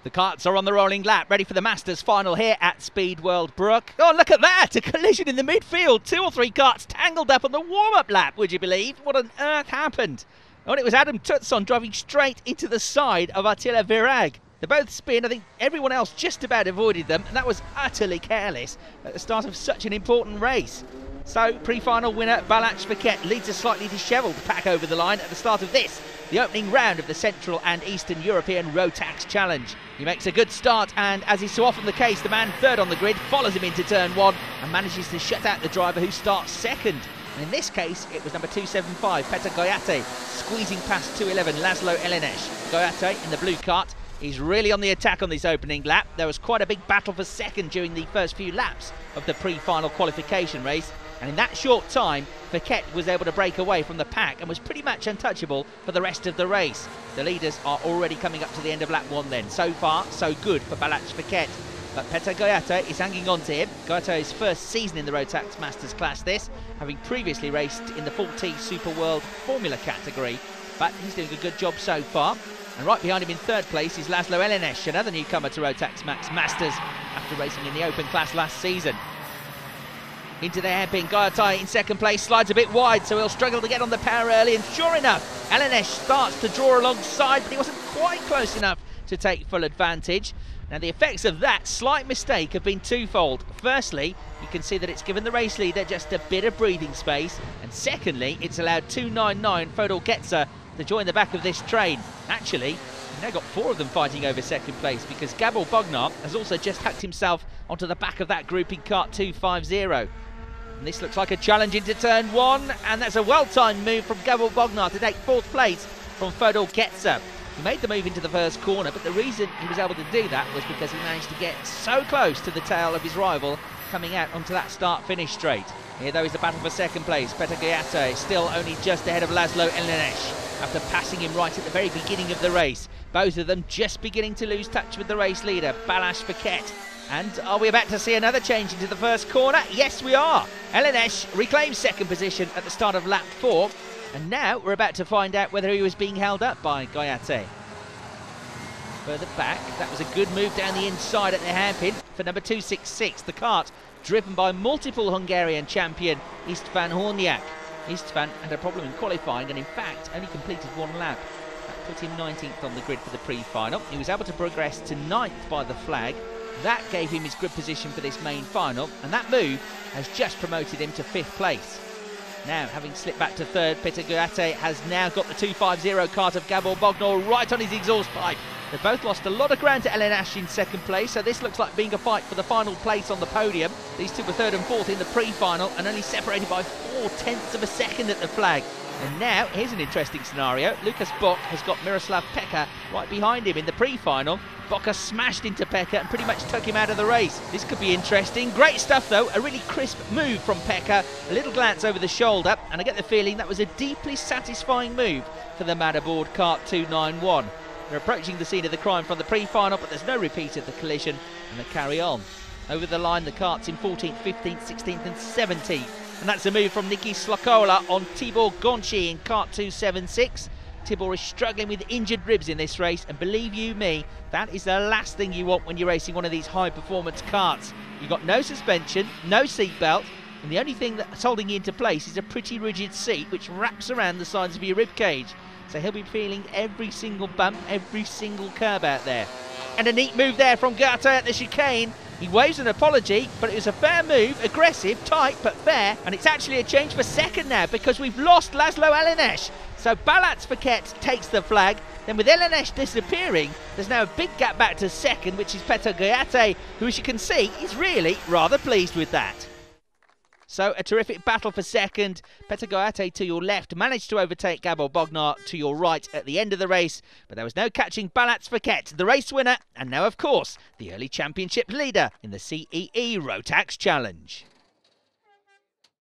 The karts are on the rolling lap, ready for the Masters final here at Speedworld Brook. Oh, look at that! A collision in the midfield. 2 or 3 karts tangled up on the warm-up lap, would you believe? What on earth happened? Oh, and it was Adam Tutson driving straight into the side of Attila Virag. They both spin. I think everyone else just about avoided them, and that was utterly careless at the start of such an important race. So, pre-final winner Balázs Feket leads a slightly dishevelled pack over the line at the start of this, the opening round of the Central and Eastern European Rotax Challenge. He makes a good start, and as is so often the case, the man third on the grid follows him into turn 1 and manages to shut out the driver who starts second. And in this case, it was number 275, Petr Goyate, squeezing past 211, Laszlo Ellenes. Goyate in the blue kart is really on the attack on this opening lap. There was quite a big battle for second during the first few laps of the pre-final qualification race, and in that short time, Feket was able to break away from the pack and was pretty much untouchable for the rest of the race. The leaders are already coming up to the end of lap 1 then. So far, so good for Balázs Feket. But Petr Goyate is hanging on to him. Goyate's first season in the Rotax Masters class this, having previously raced in the 4T Super World Formula category. But he's doing a good job so far. And right behind him in third place is Laszlo Ellenes, another newcomer to Rotax Max Masters after racing in the Open class last season. Into the hairpin, Goyate in second place, slides a bit wide, so he'll struggle to get on the power early, and sure enough, Ellenes starts to draw alongside, but he wasn't quite close enough to take full advantage. Now the effects of that slight mistake have been twofold. Firstly, you can see that it's given the race leader just a bit of breathing space, and secondly, it's allowed 299 Fodor Getzer to join the back of this train. Actually, you've now got 4 of them fighting over second place, because Gabor Bognar has also just hacked himself onto the back of that group in kart 250. And this looks like a challenge into turn 1, and that's a well-timed move from Gabor Bognar to take 4th place from Fodor Getzer. He made the move into the first corner, but the reason he was able to do that was because he managed to get so close to the tail of his rival coming out onto that start-finish straight. Here, though, is the battle for second place. Petr Goyate still only just ahead of Laszlo Ellenes after passing him right at the very beginning of the race. Both of them just beginning to lose touch with the race leader, Balázs Feket. And are we about to see another change into the first corner? Yes, we are. Ellenes reclaims second position at the start of lap 4. And now we're about to find out whether he was being held up by Goyate. Further back, that was a good move down the inside at the hairpin for number 266, the kart driven by multiple Hungarian champion István Horniak. István had a problem in qualifying and in fact only completed 1 lap. That put him 19th on the grid for the pre-final. He was able to progress to 9th by the flag. That gave him his grid position for this main final, and that move has just promoted him to 5th place. Now, having slipped back to 3rd, Petr Goyate has now got the 250 kart of Gabor Bognar right on his exhaust pipe. They've both lost a lot of ground to Ellenes in second place, so this looks like being a fight for the final place on the podium. These two were 3rd and 4th in the pre-final and only separated by 0.4 of a second at the flag. And now, here's an interesting scenario. Lukas Bock has got Miroslav Pekka right behind him in the pre-final. Bocca smashed into Pekka and pretty much took him out of the race. This could be interesting. Great stuff though, a really crisp move from Pekka. A little glance over the shoulder, and I get the feeling that was a deeply satisfying move for the man aboard kart 291. They're approaching the scene of the crime from the pre-final, but there's no repeat of the collision, and they carry on. Over the line, the karts in 14th, 15th, 16th and 17th. And that's a move from Niki Slokola on Tibor Gonchi in kart 276. Tibor is struggling with injured ribs in this race, and believe you me, that is the last thing you want when you're racing one of these high-performance karts. You've got no suspension, no seatbelt, and the only thing that's holding you into place is a pretty rigid seat which wraps around the sides of your rib cage. So he'll be feeling every single bump, every single curb out there. And a neat move there from Goyate at the chicane. He waves an apology, but it was a fair move, aggressive, tight, but fair. And it's actually a change for second now because we've lost Laszlo Ellenes. So Balázs Feket takes the flag. Then with Ellenes disappearing, there's now a big gap back to second, which is Petr Goyate, who, as you can see, is really rather pleased with that. So a terrific battle for second. Petr Goyate to your left managed to overtake Gabor Bognar to your right at the end of the race, but there was no catching Balázs Feket, the race winner, and now of course the early championship leader in the CEE Rotax Challenge.